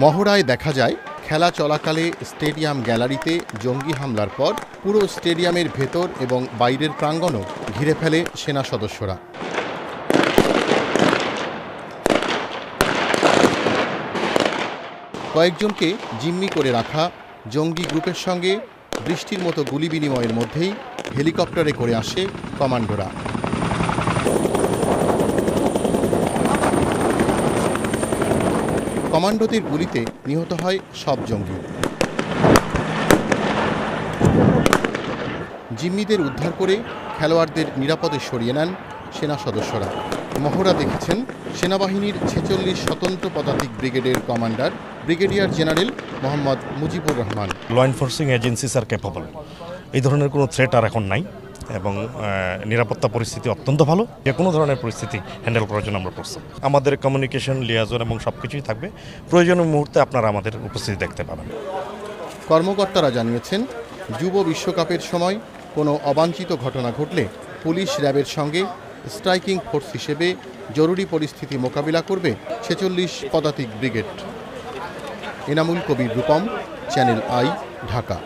মহড়ায় দেখা যায় খেলা চলাকালে স্টেডিয়াম গ্যালারিতে জঙ্গি হামলার পর পুরো স্টেডিয়ামের ভেতর এবং বাইরের প্রাঙ্গণও ঘিরে ফেলে সেনা সদস্যরা। কয়েকজনকে জিম্মি করে রাখা জঙ্গি গ্রুপের সঙ্গে বৃষ্টির মতো গুলি বিনিময়ের মধ্যেই হেলিকপ্টারে করে আসে কমান্ডোরা। কমান্ডোদের গুলিতে নিহত হয় সব জঙ্গি। জিম্মিদের উদ্ধার করে খেলোয়াড়দের নিরাপদে সরিয়ে নেন সেনা সদস্যরা। মহড়া দেখেছেন সেনাবাহিনীর 46 স্বতন্ত্র পদাতিক ব্রিগেডের commander brigadier general Mohammad Mujibur Rahman. Law enforcing agencies are capable, এই ধরনের কোনো থ্রেট আর এখন নাই এবং নিরাপত্তা পরিস্থিতি অত্যন্ত ভালো। যে কোনো ধরনের পরিস্থিতি হ্যান্ডেল করার জন্য আমরা প্রস্তুত। আমাদের কমিউনিকেশন, লিয়াজন এবং সব কিছুই থাকবে। প্রয়োজনীয় মুহূর্তে আপনারা আমাদের উপস্থিতি দেখতে পাবেন। কর্মকর্তারা জানিয়েছেন, যুব বিশ্বকাপের সময় কোনো অবাঞ্ছিত ঘটনা ঘটলে পুলিশ র্যাবের সঙ্গে স্ট্রাইকিং ফোর্স হিসেবে জরুরি পরিস্থিতি মোকাবিলা করবে 46 পদাতিক brigade. Enamul Kabir Rupam, channel I, Dhaka.